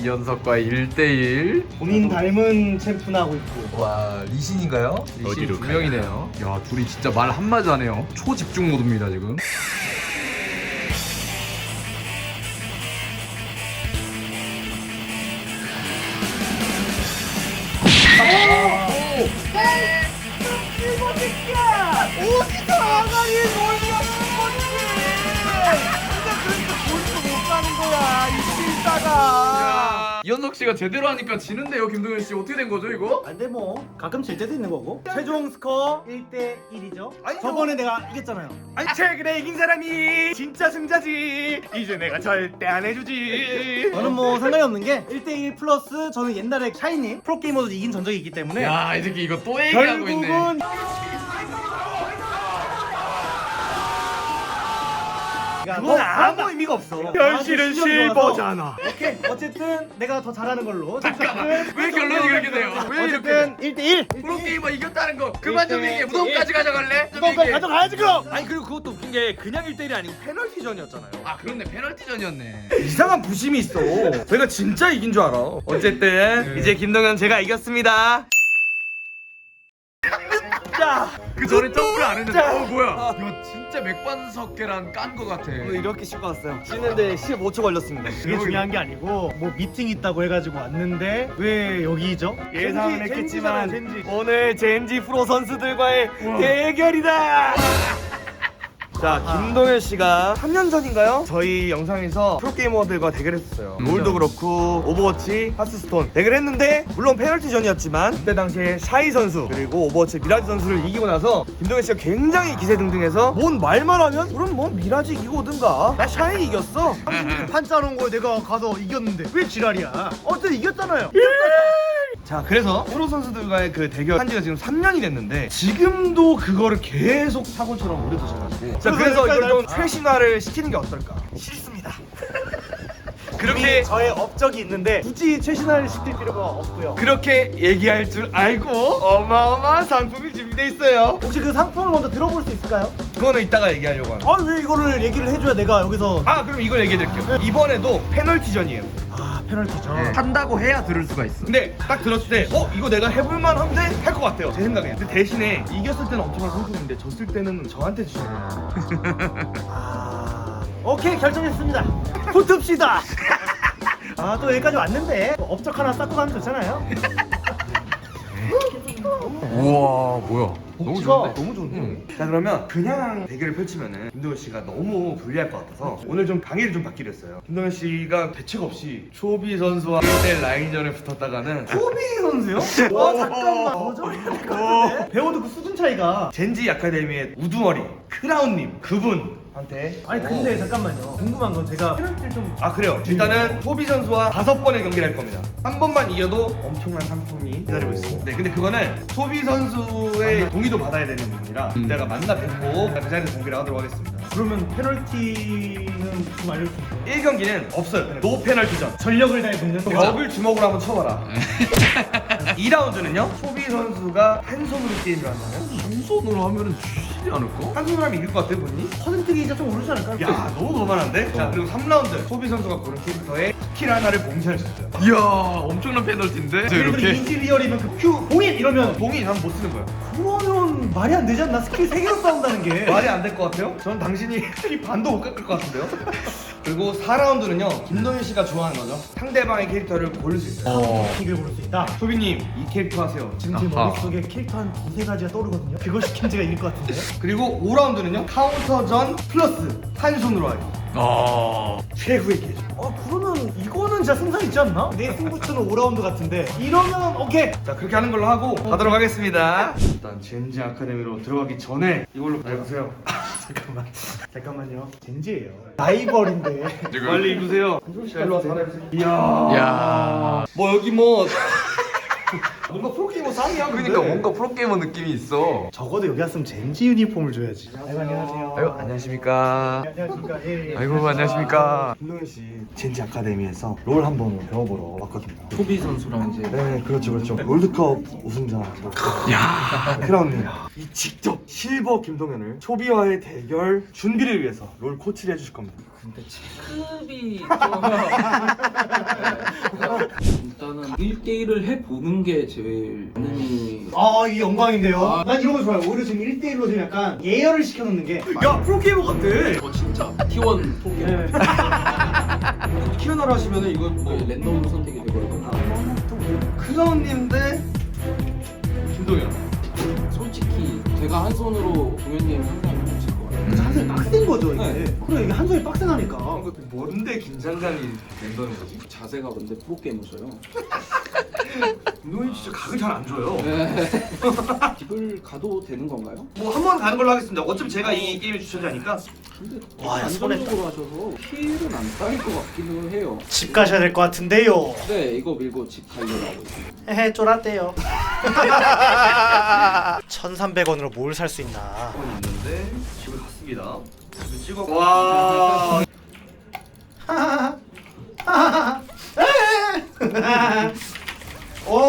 이현석과의 1대1. 본인 닮은 챔프나 하고 있고. 와, 리신인가요? 리신 두 명이네요. 야, 둘이 진짜 말 한마디 안 해요. 초집중 모드입니다 지금. 이현석 씨가 제대로 하니까 지는데요, 김동현 씨. 어떻게 된 거죠, 이거? 근데 뭐 가끔 질 때도 있는 거고. 최종 스코어 1대 1이죠. 저번에 내가 이겼잖아요. 아니 최근에 이긴 사람이 진짜 승자지. 이제 내가 절대 안 해주지. 저는 뭐 상관이 없는 게 1대 1 플러스 저는 옛날에 샤이니 프로게이머도 이긴 전적이 있기 때문에 야, 이 새끼 이거 또 얘기하고 있네. 결국은 그건 아무 의미가 없어. 현실은 실버잖아. 오케이, 어쨌든 내가 더 잘하는 걸로. 왜 결론이 그렇게 돼요? 왜 이렇게 어쨌든 1대 1. 프로게이머 이겼다는 거 그만 좀 얘기해. 무덤까지 가져갈래? 좀 무덤까지 얘기해. 가져가야지 그럼. 아니 그리고 그것도 웃긴 게 그냥 1대1이 아니고 페널티전이었잖아요. 아, 그렇네. 페널티전이었네. 이상한 부심이 있어. 제가 진짜 이긴 줄 알아. 어쨌든 이제 김동현 제가 이겼습니다. 자, 그 전에 점프를 안 했는데. 뭐야? 야, 진짜 맥반석계란 깐 거 같아. 이렇게 씻고 왔어요. 씻는데 15초 걸렸습니다. 그게 중요한 게 아니고 뭐 미팅 있다고 해가지고 왔는데 왜 여기죠? 예상은 젠지, 했겠지만 젠지. 오늘 젠지 프로 선수들과의 대결이다. 자, 김동현 씨가 3년 전인가요? 저희 영상에서 프로게이머들과 대결했었어요. 롤도 그렇고 오버워치, 하스스톤 대결했는데 물론 페널티전이었지만 그때 당시에 샤이 선수 그리고 오버워치 미라지 선수를 이기고 나서 김동현 씨가 굉장히 기세등등해서 뭔 말만 하면 그럼 뭐 미라지 이기고 오든가 나 샤이 이겼어. 판 짜놓은 거에 내가 가서 이겼는데 왜 지랄이야? 어쨌든 이겼잖아요. 자, 그래서 프로 선수들과의 그 대결 한 지가 지금 3년이 됐는데 지금도 그거를 계속 사고처럼 오래 두셔가지고 자, 그래서 이걸 좀 최신화를 시키는 게 어떨까? 싫습니다. 그렇게 저의 업적이 있는데 굳이 최신화를 시킬 필요가 없고요. 그렇게 얘기할 줄 알고 어마어마한 상품이 준비돼 있어요. 혹시 그 상품을 먼저 들어볼 수 있을까요? 그거는 이따가 얘기하려고 합니다. 아, 왜 이거를 얘기를 해줘야 내가 여기서 그럼 이걸 얘기해드릴게요. 이번에도 페널티전이에요. 페널티죠. 한다고 해야 들을 수가 있어. 근데 딱 들었을 때 이거 내가 해볼만 한데 할 것 같아요, 제 생각에. 근데 대신에 이겼을 때는 엄청난 상품인데 졌을 때는 저한테 주셔야 돼요. 오케이, 결정했습니다. 붙읍시다. 또 여기까지 왔는데 뭐 업적 하나 쌓고 가면 좋잖아요. 우와, 뭐야? 너무 복지가 좋은데? 너무 좋은데? 자, 그러면 그냥 대결을 펼치면은 김동현 씨가 너무 불리할 것 같아서 오늘 좀 강의를 좀 받기로 했어요. 김동현 씨가 대책 없이 초비 선수와 1대1 라인전에 붙었다가는 초비 선수요? 와, 잠깐만. 좀 배우도 그 수준 차이가. 젠지 아카데미의 우두머리 크라운님 그분한테 아니 근데 잠깐만요. 궁금한 건 제가 페널티를 좀 그래요. 일단은 초비 선수와 5번의 경기를 할 겁니다. 한 번만 이겨도 엄청난 상품이 기다리고 있습니다. 네, 근데 그거는 초비 선수의 동의도 받아야 되는 부분이라 내가 만나 뵙고 그 자리에서 경기를 하도록 하겠습니다. 그러면 페널티는 좀 알려주세요. 1경기는 없어요. 노 페널티전. 전력을 다해 붙는 벽을 주먹으로 한번 쳐봐라. 2라운드는요. 초비 선수가 한 손으로 게임을 한다면 한 손으로 하면은 지지 않을까? 한 손으로 하면 이길 것 같아요, 본인이? 퍼센트기가 좀 오르지 않을까요? 야, 너무 거만한데? 자, 그리고 3라운드 초비 선수가 고른 캐릭터에 스킬 하나를 봉쇄할 수 있어요. 이야, 엄청난 페널티인데? 예를 들어 인지리얼이면 그 큐 봉인 이러면 봉인 하면 못 쓰는 거예요. 그러면 말이 안 되지 않나? 스킬 3개로 싸운다는 게. 말이 안 될 것 같아요? 전 당신이 이 반도 못 깎을 것 같은데요? 그리고 4라운드는요, 김동현 씨가 좋아하는 거죠. 상대방의 캐릭터를 고를 수 있어요. 픽을 고를 수 있다. 초비님, 이 캐릭터 하세요. 지금 제 아하. 머릿속에 캐릭터 한 2-3가지가 떠오르거든요. 그걸 시키면 제가 이길 것 같은데. 그리고 5라운드는요, 카운터전 플러스 한 손으로 하기. 최후의 기회죠. 그러면 이거는 진짜 승산 있지 않나? 내 승부처는 5라운드 같은데 이러면 오케이. 자, 그렇게 하는 걸로 하고 가도록 하겠습니다. 일단 젠지 아카데미로 들어가기 전에 이걸로 밟으세요. 잠깐만요. 젠지예요. 라이벌인데. 빨리 입으세요. 자, 일로 와서 하나 입으세요. 이야. 야. 뭐 여기 뭐 뭔가 프로게이머 쌍이야. 근데. 그러니까 뭔가 프로게이머 느낌이 있어. 적어도 여기 왔으면 젠지 유니폼을 줘야지. 아이고 안녕하세요. 아유 안녕하십니까. 안녕하십니까. 예. 아이고 안녕하십니까. 김동현 씨 젠지 아카데미에서 롤 한번 배워보러 왔거든요. 초비 선수랑 이제 네, 그렇죠. 롤드컵 우승자 크라운님 이 직접 실버 김동현을 초비와의 대결 준비를 위해서 롤 코치를 해주실 겁니다. 근데 체급이 일단은 1대1을 해보는 게 제일 많이 아, 이게 영광인데요. 아. 난 이런 거 좋아요. 오히려 지금 1대1로 좀 약간 예열을 시켜놓는 게. 야 프로게이머 같아. 진짜 T1 포켓 네. 키아나를 하시면은 이거 뭐 랜덤 선택이 되거든요. 크라운님 대 김동현. 솔직히 제가 한 손으로 동현님 항상 못칠 것 같아요. 한 손이 빡센 거죠, 이게. 네. 그래, 이게 한 손이 빡세나니까. 뭔데 긴장감이 낸다는 거지? 자세가 근데 프로게이머셔요. 김동현 진짜 각을 잘 안 줘요. 네. 딥을 가도 되는 건가요? 뭐 한 번 가는 걸로 하겠습니다. 어차피 제가 이 게임의 주최자니까. 근데 와, 야, 손에 안정적으로 하셔서 피해는 안 쌓일 것 같기는 해요. 집 가셔야 될 것 같은데요. 네, 이거 밀고 집 가려고 하고 있어요. 헤헤, 쫄았대요. 1,300원으로 뭘 살 수 있나. 있는데 집을 갔습니다. 집을 찍어. 와.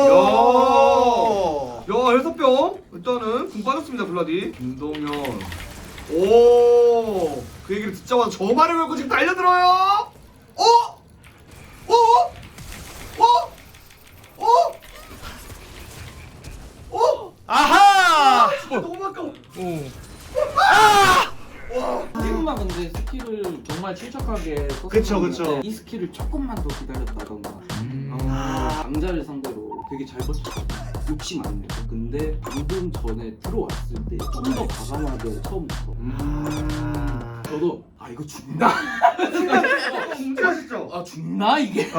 오. 야, 헬스병 일단은 궁 빠졌습니다, 블라디. 김동현. 오, 그 얘기를 듣자마자 저 말을 걸고 지금 달려들어요. 어? 어? 어? 어? 어? 아하! 너무 아까워. 게임만 근데 스킬을 정말 침착하게 썼었는데 그쵸, 그쵸. 이 스킬을 조금만 더 기다렸다던가 강자를 상대로 되게 잘 버텼거든요. 욕심 안 내고. 근데 방금 전에 들어왔을 때 좀 더 과감하게 처음부터 저도 아 이거 죽나? 움직여시죠? 아 죽나 이게?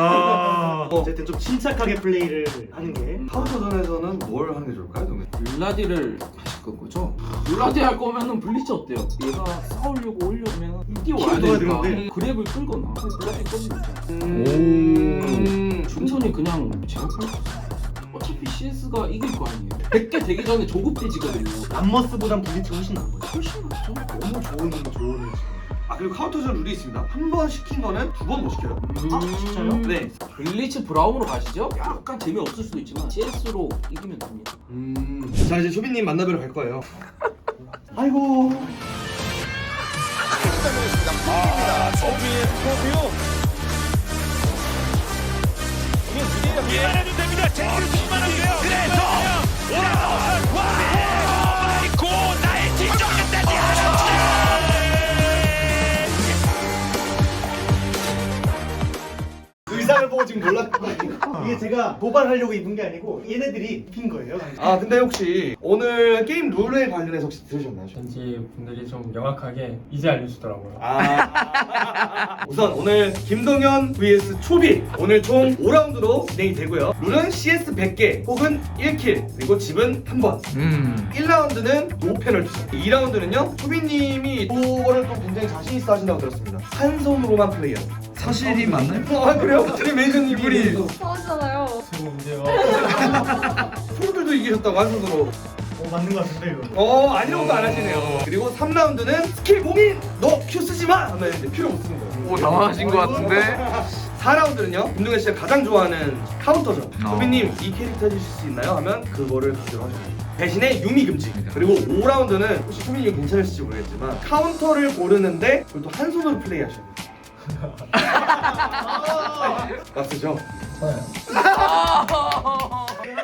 어쨌든 좀 침착하게 플레이를 하는 게. 카운터전에서는 뭘 하는 게 좋을까요, 동현? 율라디를 하실 거죠? 율라디 할 거면은 블리츠 어때요? 얘가 싸우려고 오려면 뛰어와야 뛰어와야 되니까 되는데. 그랩을 끌거나 블라디 꺼내면 오. 중선이 그냥 제압할 수 있어요. 어차피 CS가 이길 거 아니에요. 100개 되기 전에 조급해지거든요. 람머스보단 블리츠 훨씬 나은 거죠. 훨씬 낫죠. 너무 좋은 조언을. 아, 그리고 카운터전 룰이 있습니다. 한 번 시킨 거는 두 번 못 시켜요. 아, 진짜요? 네. 블리츠 브라움으로 가시죠? 약간 재미없을 수도 있지만 CS로 이기면 됩니다. 자, 이제 초비님 만나뵈러 갈 거예요. 아이고. 이만해도 됩니다. 제끼를 충만하게요. 그래서 아이고 나의 뒷정했다니 의상을 보고 지금 놀랐거든요. 이게 제가 도발하려고 입은 게 아니고 얘네들이 입힌 거예요. 아, 근데 혹시 오늘 게임 룰에 관련해서 혹시 들으셨나요? 왠지 분들이 좀 명확하게 이제 알려주더라고요. 우선 오늘 김동현 vs 초비 오늘 총 5라운드로 진행이 되고요. 룰은 CS 100개 혹은 1킬 그리고 집은 한 번. 1라운드는 노 페널티죠. 2라운드는요 초비님이 이거를 또 굉장히 자신 있어 하신다고 들었습니다. 한 손으로만 플레이하고. 사실이 맞나요? 아, 그래요? 저희 매니저님이 서하시잖아요. 문제요. 프로들도 이기셨다고 한 손으로. 맞는 것 같은데 이거. 아니라고도 안 하시네요. 그리고 3라운드는 스킬 고민! 너 큐 쓰지 마! 하면 이제 필요 없는 거예요. 오 당황하신 것 같은데. 4라운드는요 김동현 씨가 가장 좋아하는 카운터죠. 소비님 이 캐릭터 해주실 수 있나요? 하면 그거를 가지고 하셔야 돼요. 대신에 유미 금지. 그리고 5라운드는 혹시 소비님 괜찮으실지 모르겠지만 카운터를 고르는데 그걸 또 한 손으로 플레이하셔야 돼요. 맞죠?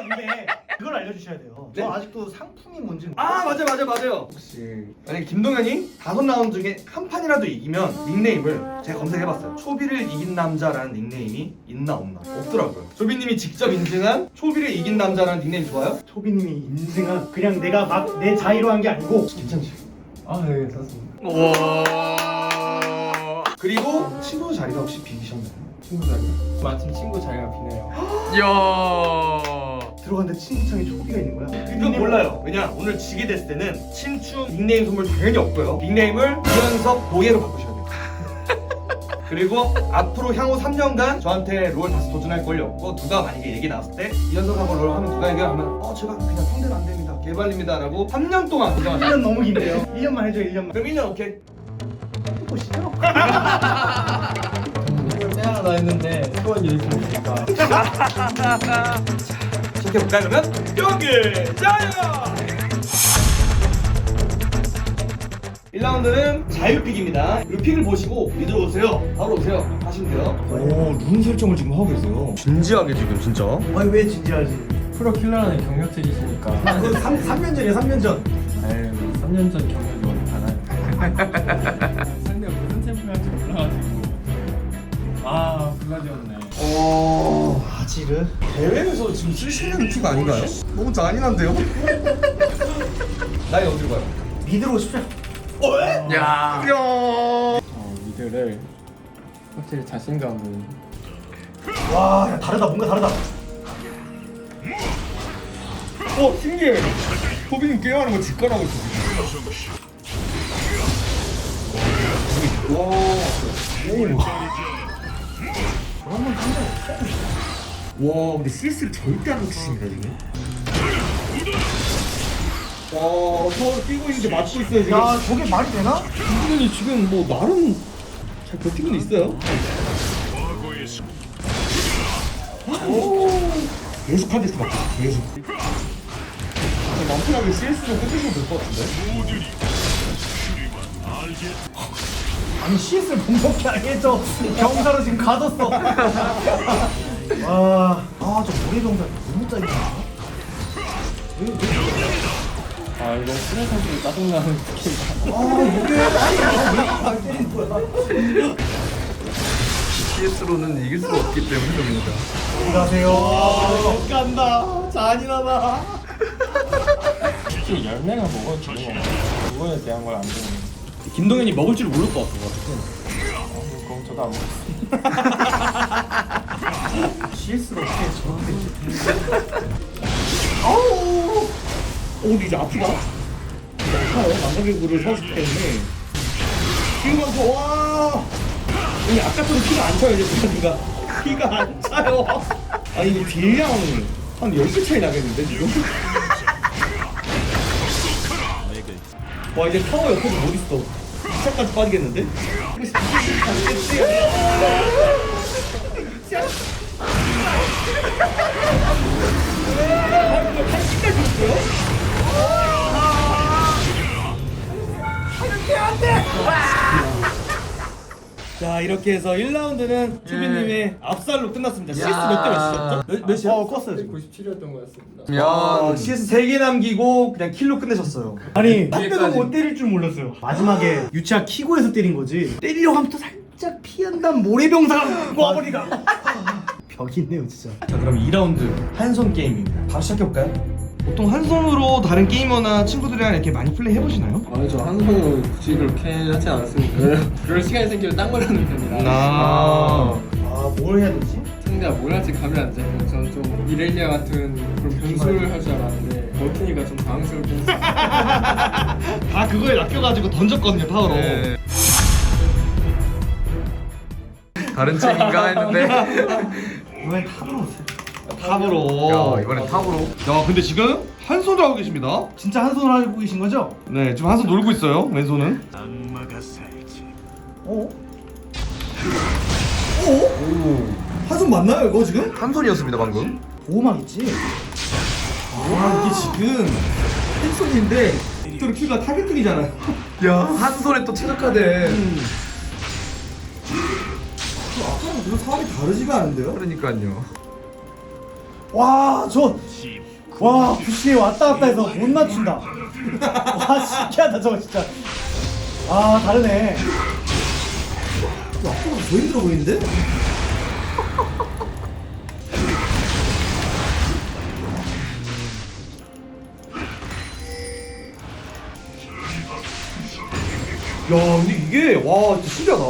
근데 그걸 알려주셔야 돼요. 네? 저 아직도 상품이 뭔지. 아 맞아요. 혹시 만약 김동현이 5라운드 중에 한 판이라도 이기면 닉네임을 제가 검색해봤어요. 초비를 이긴 남자라는 닉네임이 있나 없나 없더라고요. 초비님이 직접 인증한 초비를 이긴 남자라는 닉네임 좋아요? 초비님이 인증한 그냥 내가 막 내 자의로 한 게 아니고 괜찮지? 아, 네, 괜찮습니다. 와. 그리고 친구 자리가 혹시 비기셨나요? 친구 자리. 마침 친구 자리가 비네요. 이야. 들어갔는데 친구창에 초비가 있는 거야. 이건 몰라요. 왜냐 오늘 지게 됐을 때는 친추 닉네임 선물 당연히 없고요. 닉네임을 이현석 보예로 바꾸셔야 돼요. 그리고 앞으로 향후 3년간 저한테 롤 다시 도전할 권리 없고 누가 만약에 얘기 나왔을 때 이현석하고 롤 하면 누가 얘기하면 제가 그냥 상대는 안 됩니다 개발입니다 라고 3년 동안 고정하자. 1년 너무 긴데요. 1년만 해줘 1년만. 그럼 1년 오케이. 보시죠. 쎄하다 했는데 수원 일승이니까 시작해볼까요 그러면? 경기 자요! 1라운드는 자유픽입니다. 그리고 픽을 보시고 미드로 오세요. 바로 오세요. 하시면 돼요. 오, 룬 설정을 지금 하고 계세요. 진지하게 지금 진짜. 아니 왜 진지하지? 프로 킬러라는 경력직이시니까. 그건 3년 전이야 3년 전. 아유 3년 전 경력이 어디 가나요? 상대가 무슨 챔피언 할지 몰라가지고 아 블라디였네. 아지르. 대회에서 지금 쓸 수 있는 픽 아닌가요? 너무 잔인한데요? 나이 어디로 가요? 미드로 오십시오. 야. 미드를 확실히 자신감을 와, 야, 다르다. 뭔가 다르다. 신기해. 호빈님 게임하는 거 직관하고 있어. 와, 근데 CS를 절대 안 놓치십니다 지금. 와, 서울 뛰고 있는데 맞고 있어요 지금. 야, 저게 말이 되나? 이분이 지금 뭐 나름 잘 버티고 있어요. 계속 한대씩 맞고 계속. 남편하게 CS로 끝내시면 될 것 같은데. 아니 CS를 공격해 안 해줘. 경사로 지금 가뒀어. 와, 저 모래병사 너무 짜증나. 아 이거 스레 선수 짜증나는 스킬이다. 이게 아니 때리는 거야. CS로는 이길 수 없기 때문입니다. 안녕하세요. 간다. 잔인하다. 솔직히 열매가 먹어도 되는 건가? 그거에 대한 걸 안 되는 거. 김동현이 먹을 줄 모를 것 같아. 그럼 저도 안 먹었습니다. CS로 어떻게 저한테 아우. 근데 이제 아프다. 망가개구를 사실 때문에. 지금 와. 아니 아까처럼 피가 안 차요 이제 부산이가. 피가 안 차요. 아니 이거 딜량 한 10배 차이 나겠는데 지금? 와 이제 타워 옆에서 못 있어. 2차까지 빠지겠는데? 자 이렇게 해서 1라운드는 투비님의 압살로 끝났습니다. CS 몇 대 몇이셨죠? 몇이요? 껐어요 지금. 97이었던 것 같습니다. 아, CS 3개 남기고 그냥 킬로 끝내셨어요. 아니 한 대도 못 때릴 줄 몰랐어요. 마지막에 유치아 키고에서 때린 거지. 때리려고 하면 또 살짝 피한 다음 모래병사가 와버리가. 벽이 있네요 진짜. 자 그럼 2라운드 한손 게임입니다. 바로 시작해볼까요? 보통 한 손으로 다른 게이머나 친구들이랑 이렇게 많이 플레이 해보시나요? 아니 저 한손으로 굳이 그렇게 하지 않습니다. 그럴 시간이 생기면 딴 걸 하는 편이라. 뭘 해야 되지? 상대가 뭘 할지 감이 안 잡히면 저는 좀 이렐리아 같은 그런 변수를 할 줄 알았는데 버티니까 좀 당황스럽긴 했어요. 다 그거에 낚여가지고 던졌거든요 파워로. 네. 다른 팀인가 했는데. 이번엔 탑으로 오세요. 탑으로. 야, 이번엔 탑으로. 야 근데 지금 한 손으로 하고 계십니다. 진짜 한 손으로 하고 계신 거죠? 네 지금 한 손 놀고 있어요 왼손은. 어? 한 손 맞나요 이거 지금? 한 손이었습니다 방금. 보호막 있지? 아 이게 지금 한 손인데 빅토르 큐가 타겟팅이잖아요. 야, 한 손에 또 최적화된. 아까랑 그런 상황이 다르지가 않은데요? 그러니까요. 와, 부시에 왔다 갔다 해서 못 맞춘다. 와, 신기하다, 저거 진짜. 아, 다르네. 아까보다 더 힘들어 보이는데? 야 근데 이게 와 진짜 신기하다.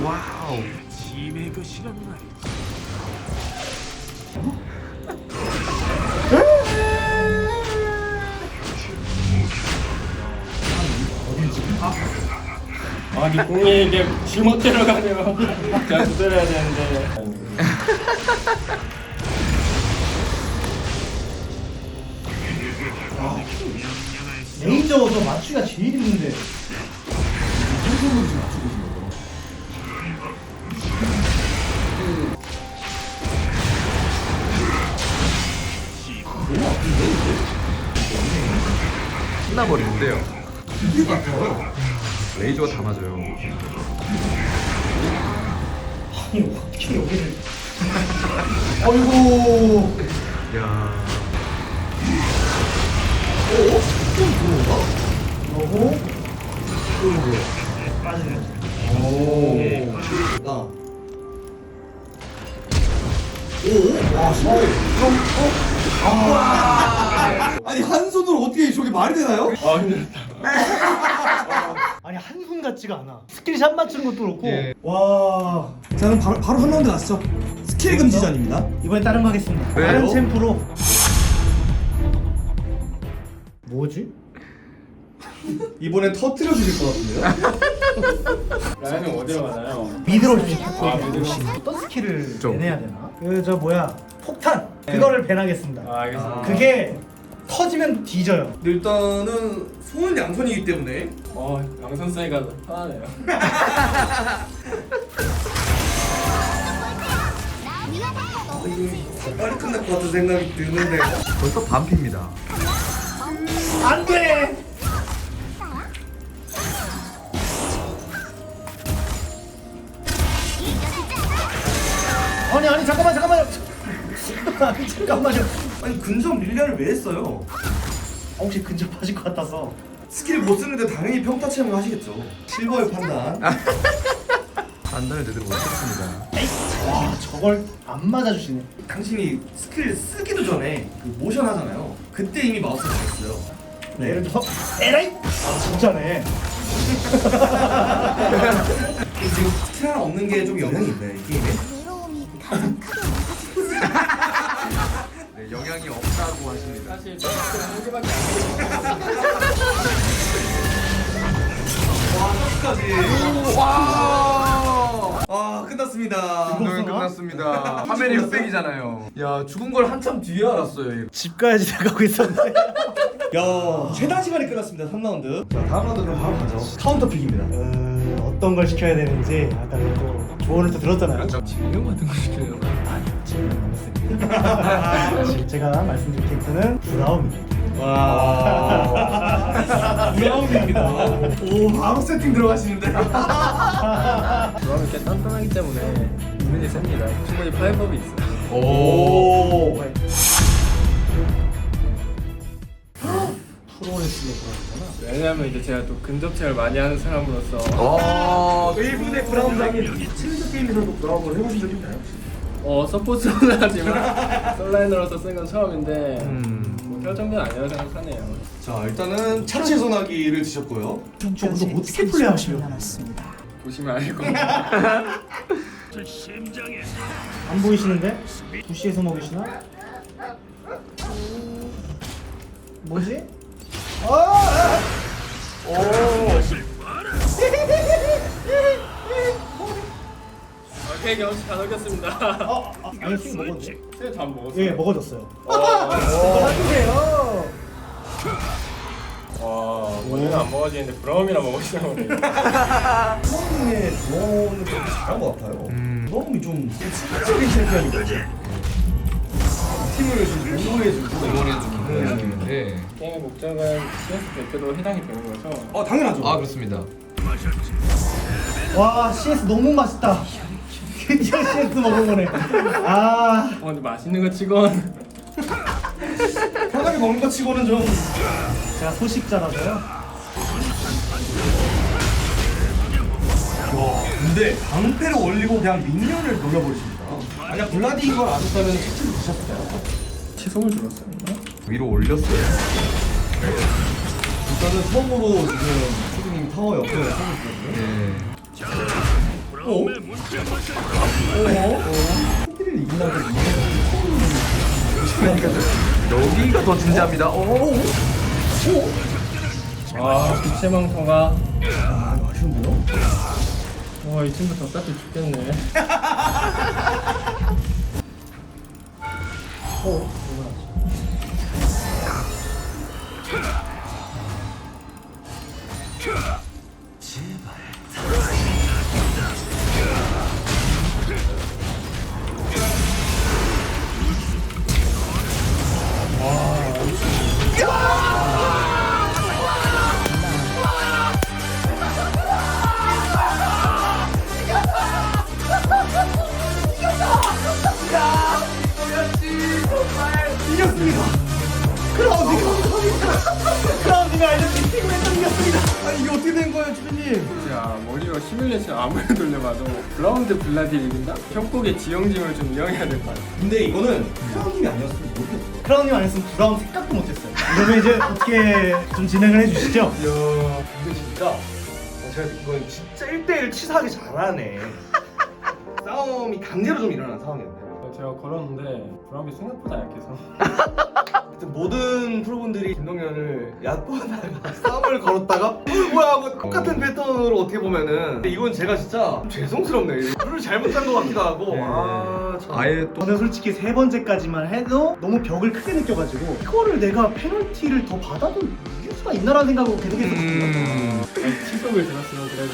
와우. 아니 공이 이게 지멋대로 가네요. 제가 두드려야 되는데. 레이저도 맞추기가 제일 힘든데. 끝나버리는데요. 레이저가 다 맞아요. 아니 어떻게 여기를? 어이구. 야. 어고. 빠지는 거지. 아. 아니 한 손으로 어떻게 저게 말이 되나요? 아 힘들다. 아니 한순 같지가 않아. 스킬샷 맞추는 것도 그렇고. 예. 와. 자 그럼 바로 한 라운드 가시죠. 스킬 금지전입니다. 이번엔 다른 거 하겠습니다. 왜요? 다른 챔프로. 뭐지? 이번엔 터트려 주실 것 같은데요? 라이언은 어디로 가나요? 미드로 좀 찾고 아, 미드로? 어떤 스킬을 좀. 내내야 되나? 그 저 뭐야 폭탄 그거를 밴하겠습니다. 아 알겠습니다. 그게 터지면 뒤져요. 일단은 손은 양손이기 때문에 양손 쓰니까 편하네요. 빨리 끝날 것 같은 생각이 드는데 벌써 반피입니다. 안 돼. 아니 잠깐만요. 아니, 잠깐만요. 아니 근접 릴리아를 왜 했어요? 혹시 근접하실 것 같아서. 스킬 못 쓰는데 당연히 평타 체험을 하시겠죠. 실버의 판단. 판단을 제대로 못했습니다. 와 저걸 안 맞아주시네. 당신이 스킬 쓰기도 전에 그 모션 하잖아요. 그때 이미 마우스를 잘했어요. 네. 예를 들어서 에라이. 아 진짜네. 지금 스킬 하나 없는 게 좀 영향이 있네 이 게임에. 네, 영향이 없다고 하십니다. 사실 베스트는 한 개밖에 안 돼요. 와! 아 끝났습니다. 운동이 끝났습니다. 화면이 흑백이잖아요. 야, 죽은 걸 한참 뒤에 알았어요. 이거. 집 가야지 생각하고 있었는데. 야 최단 시간에 끝났습니다. 3라운드. 자 다음 라운드 그럼 바로 가죠. 카운터 픽입니다. 어떤 걸 시켜야 되는지 아까 또 조언을 또 들었잖아요. 질병 같은 거 시켜요. 아니요, 지금 남았습니다. 제가 말씀드린 캐릭터는 브라움입니다. 와. 브라운입니다. 오 바로 세팅 들어가시는데. 그러면 꽤 단단하기 때문에 은근히 셉니다. 충분히 파이법이 있어요. 오. 프로레슬러 브라움이잖아. 왜냐면 이제 제가 또 근접체를 많이 하는 사람으로서 웨이브의 브라운장이 챌린저 게임에서도 브라운을 해보신 적 있나요? 서포트는 하지만 솔라인으로서 쓴 건 처음인데 뭐 혈정도는 아니라고 생각하네요. 자 일단은 차체 소나기를 드셨고요. 저거 어떻게 플레이하시려고? 보시면 알 겁니다. 안 보이시는데? 부시에서 먹이시나? 뭐지? 오케이 경험치 다 넘겼습니다. 아니 술 먹었는데? 술 다 먹었어요. 예, 먹어졌어요. 해주세요. 와 원래는 안 먹어지는데 브라움이랑 먹으시는 거네요. 브라운의 브라운을 좀 잘한 것 같아요. 브라운이 좀 스포적인 챔피언이거든요. 팀을 좀 응원해주고 응원해주는 느낌인데. 게임의 목적은 CS 대표도 해당이 되는 거죠. 당연하죠. 아, 그렇습니다. 와 CS 너무 맛있다. 드디어 CS 먹어보네. 아 근데 맛있는 거 치곤 편하게 먹는 것 치고는 좀. 제가 소식자라서요. 근데 방패를 올리고 그냥 민년을 돌려버리십니다. 만약 블라디인 걸 아셨다면 채팅을 드셨어요. 치송을 들었어요. 위로 올렸어요. 일단은 처음으로 지금 초딩님 타워 옆에 서고 있거든요. 네. 코끼리를 이긴다고 여기가 더 진지합니다. 아 빛의망토가 아쉬운데요? 이 친구 덕같이 죽겠네. 크라운님이 알려준 피구에서 이겼습니다. 아니 이게 어떻게 된 거예요, 주빈님? 자 머리로 시뮬레이션 아무리 돌려봐도 브라운드 블라디를 이긴다? 협곡의 지형짐을 좀 이용해야 될 것 같아. 근데 이거는 크라운님이 아니었으면 모르겠어요. 크라운님 아니었으면 브라운 생각도 못했어요. 그러면 이제 어떻게 좀 진행을 해주시죠? 이야 근데 진짜 제가 이건 진짜 1대1 치사하게 잘하네. 싸움이 강제로 좀 일어난 상황이었네요. 제가 걸었는데 브라운이 생각보다 약해서 하여튼 모든 프로분들이 김동현을 얕보다가 싸움을 걸었다가 뭐야 하고 똑같은 패턴으로 어떻게 보면은 근데 이건 제가 진짜 좀 죄송스럽네요. 룰을 잘못한 것 같기도 하고 참. 아예 또 저는 솔직히 세 번째까지만 해도 너무 벽을 크게 느껴가지고 이거를 내가 페널티를 더 받아도 이길 수가 있나라는 생각으로 계속 했었거든요. 칠성을 들었으면 그래도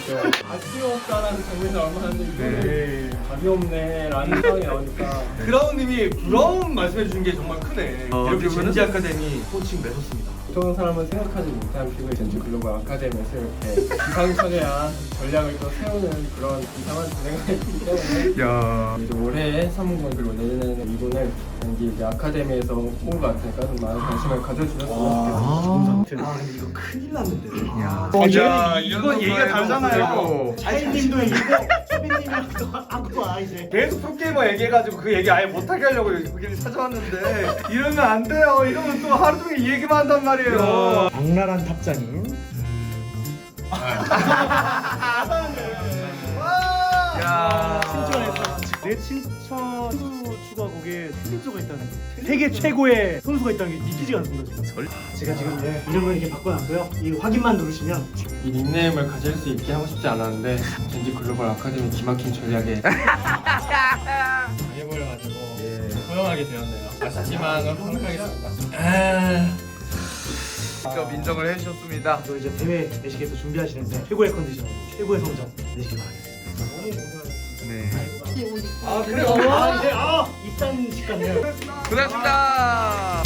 아쉬웠다라는 장면이 얼마나 이거를 답이 없네 라는 상황이 나오니까 크라운님이 브라운 말씀해주신 게 정말 크네. 이렇게 그러면은- 젠지 아카데미 코칭 매섭습니다. 보통 사람은 생각하지 못한 픽을 젠지 글로벌 아카데미에서 이렇게 기상천외한 전략을 또 세우는 그런 이상한 진행을 했기 때문에 야 이제 올해 3군 그리고 내년에는 2군을 젠지 이제 아카데미에서 온 것 같으니까 좀 많은 관심을 가져주셨으면 좋겠습니다. 아, 근데 이거 큰일 났는데. 야. 야, 이건 얘기가 다르잖아요. 차이님도 이기고 초빈님이랑 아무도 이제 계속 프로게이머 얘기해가지고 그 얘기 아예 못하게 하려고 여기를 찾아왔는데 이러면 안 돼요. 이러면 또 하루 종일 이 얘기만 한단 말이에요. 악랄한 탑장인 야. 친천에서 내 친천 추가곡에 챌린저가 있다는 게 세계 최고의 선수가 있다는 게 믿기지가 않습니다 지금. 제가 지금 이름을 이렇게 바꿔놨고요. 이 확인만 누르시면 이 닉네임을 가질 수 있게 하고 싶지 않았는데 젠지 글로벌 아카데미 기막힌 전략에 해보려 가지고 허용하게 되었네요. 아쉽지만 허용하겠습니다. 직접 인정을 해주셨습니다. 또 이제 대회 내시계에서 준비하시는데 최고의 컨디션, 최고의 성적 내시길 바라겠습니다. 네. 아 그래요? 이제 입단식 같네요. 고생하셨습니다.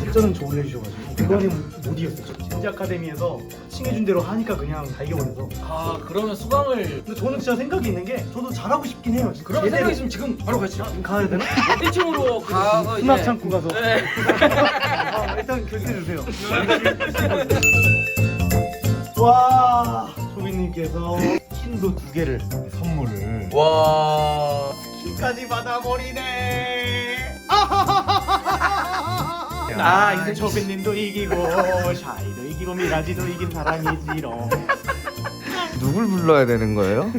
실전은 좋은 해주셔가지고 이번에 못 이겼어요. 젠지 아카데미에서 코칭해준 대로 하니까 그냥 다 이겨버려서. 그러면 수강을 근데 저는 진짜 생각이 있는 게 저도 잘하고 싶긴 해요. 그럼 제대로. 생각 있으면 지금 바로 가시죠. 지금 가야 되나? 1층으로 가서 이제 수납 창고 가서. 네. 일단 결제 주세요. 와, 조빈님께서 킨도 2개를 선물을. 와. 킨까지 받아버리네. 이제 조빈님도 이기고 샤이도 이기고 미라지도 이긴 사람이지롱. 누굴 불러야 되는 거예요?